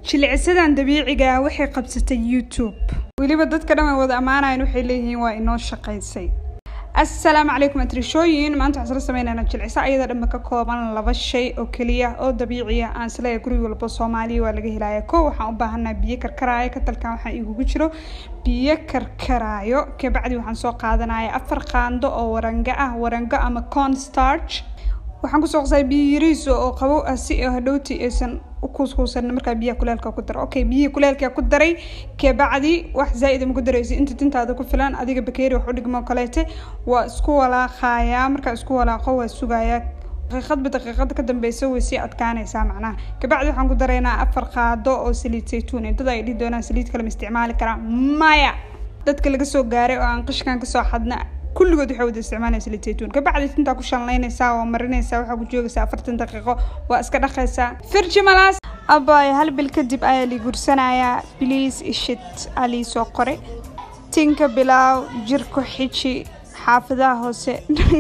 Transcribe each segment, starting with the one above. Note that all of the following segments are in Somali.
jilicsadan dabiiciga waxay qabsatay YouTube waliba dadka dhan wada amaanayeen waxay leeyihiin waa inoo shaqaysay. Assalaamu calaykum atrishooyin maanta waxaan sameeynaa jilicsa ayada dhan ka kooban laba shay oo kaliya oo dabiici ah aan isla guriga walba Soomaaliya waa laga helayaa. Koow waxaan u baahanahay biyo karkaraayo ka talkan waxa igu jiro biyo karkaraayo ka bacdi waxaan soo qaadanayaa 4 qaando oo waranga ama corn starch. waxaan ku soo qasay biyo yariis oo qabow ah si hadhowti aysan u kuuskuusan marka biyo kuleelka ku daro. Okay, biyo kuleelka ku daray ka bacdi wax zaid ma ku daraysi inta tintaada ku filan adiga bakeeri wax u dhigmo kaleete waa isku walaaqaya marka isku walaaqo waa sugaya daqiiqad ka dambayso way si adkaanaysaa macnaha. ka bacdi waxaan ku dareynaa 4 qaado oo saliid saytuun inta ay dhidonaan saliid kale ma isticmaali karaan maya dadka laga soo gaaray oo aan qashkan ka soo xadna kulligood waxay wada isticmaalayaan saliid saytuun. ka bacdi inta ku shanlaynaysaa oo marinaysaa waxa ku joogaysaa 40 daqiiqo waa iska dhaqaysaa firji malaas abay hal bil kadib ayaa la gursanayaa please ishit ali soo qore tinka bilaaw jirku xiji xaafadaha hoose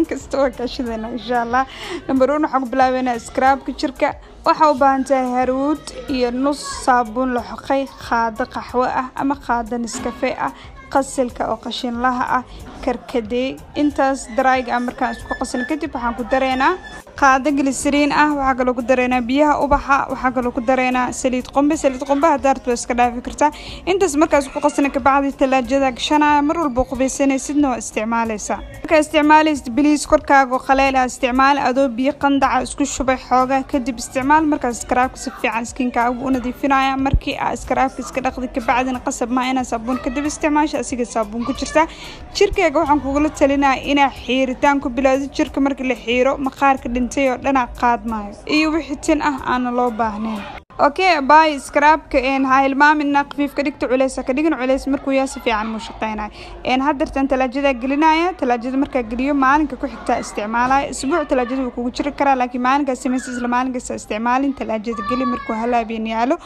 kasta oo ka shidana insha Allah. number 1 waxa ku bilaabeynaa scrubka jirka waxa u baahan tahay haruud iyo nus saabuun la xoqay qaado qaxwo ah ama qaado Nescafe ah qasilka oo qashin laha ah karkadey intaas dryga markaan isku qasin kadib waxaan ku dareynaa qaado glycerin ah waxa kale ku dareynaa biyaha ubaxa waxa kale ku dareynaa saliid qumbe hadaad iska dhaafi kartaa intaas markaas ku qasin ka bacdi talaajada gashanaa mar walba qubaysanaysidna waa isticmaalaysaa. marka isticmaalaysid please korkaaga qaleel isticmaal adoo biyo qandaca isku shubay xoogaa kadib isticmaal markaas scrubka si fiican skinkaaga u nadiifinaya markii aad scrubka iska dhaqdi ka bacdina qasab ma inaad saabuun kadib isticmaasho asiga saabuun ku jirta jirkaaga waxaan kugu talinayaa inaad xiiritaan ku bilowdo jirka marka la xiiro maqaarka dhintay oo dhana qaadmaayo iyo wixii tin ah aan loo baahnayn. okay bye scrubka ha hilmaamina qafiif ka dhigto culeys ka dhigin culeys markuu yaa si fiican mu shaqeynaa hadartan talaajada gelinaya talaajada marka geliyo maalinka ku xigta isticmaalay isbuuc talaajada uu kugu jiri karaa laakiin maalinka sameeyay isla maalinka isticmaalin talaajada geli markuu halaabin yaalo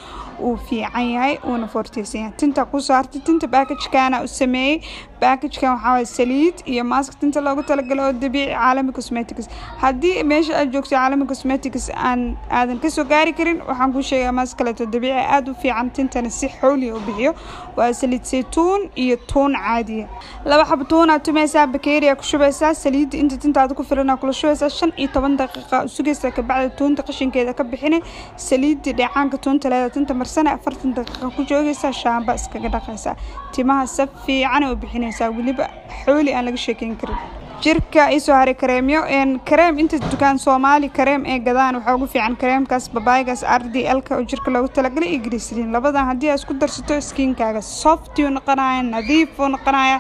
uu fiican yahay una fortiisan tinta ku saartay tinta package-kana u sameeyay package-kan waxa way saliid iyo mask tinta loogu talagalay oo dabiici caalami cosmetics hadii meesha aad joogto caalami cosmetics aadan ka soo gaari karin waxaan ku sheegay mask kale oo dabiici aad u fiican tintana si xawli u bixiyo waa saliid saytuun iyo toon caadi ah. laba xabo toon aad tumaysaa bakeeri ku shubaysaa saliid inta tintaada ku filan kula shubaysaa 15 daqiiqo sugaysaa ka bacdi toonta qashinkeeda ka bixinay saliid dhacaanka toonta leedahay tinta marsana 40 daqiiqo ku joogaysaa shaamba iskaga dhaqaysaa timaha si fiican u bixinaysaa waliba xawli aan laga sheekeyn karin. jirka isoo haray kareemyo kareem inta dukaan Soomaali kareem ee gadaan waxa ugu fiican kareemkaas babaygas RDL ka oo jirka loogu talagalay iyo glycerin labadan hadii aad isku darsato skinkaaga soft iyo noqonaya nadiif oo noqonaya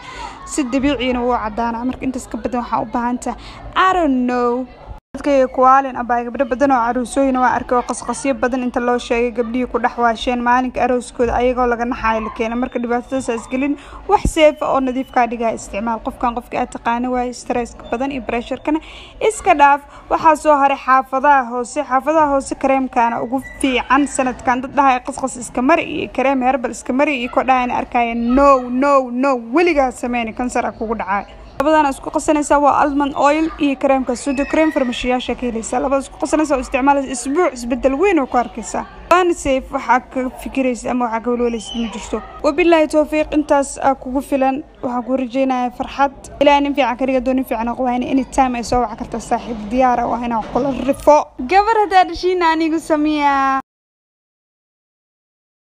si dabiici ah oo cadaan marka intaas ka badan waxa u baahan tahay I don't know dadka kuwaalin abay gabdho badan oo aroosooyin waa arkay oo qasqasyo badan inta loo sheegay gabdhii ku dhaxwaasheen maalinka arooskooda ayagoo laga naxay la keenay marka dhibaatadaas isgelin wax safe oo nadiif ka dhiga isticmaal qofka aad taqaan way stress badan iyo pressure kana iska dhaaf waxa soo haray xaafadaha hoose kareemkana ugu fiican sanadkan dad dhahay qasqas iska mari iyo kareem herbal iska mari iyo ko dhaayna arkay no weliga sameeyay kansar kugu dhacay labadana isku qasanaysa waa almond oil iyo kareemka sudo cream farmashiyaasha ka helaysa labada isku qasanaysa oo isticmaal isbuuc isbedel weyn oo ku arkaysa waan safe waxa ka fikiraysa ama waxa ka walwaleysa ma jirto wabillahi tawfiiq intaas kugu filan waxa ku rajeynayaa farxad ilaahay in fiican kariga doon fiican aqoon anytime ay soo wac karta saaxiib diyaar ah oo inaan kula rifo gabar hada dhashiina anigu sameeyaa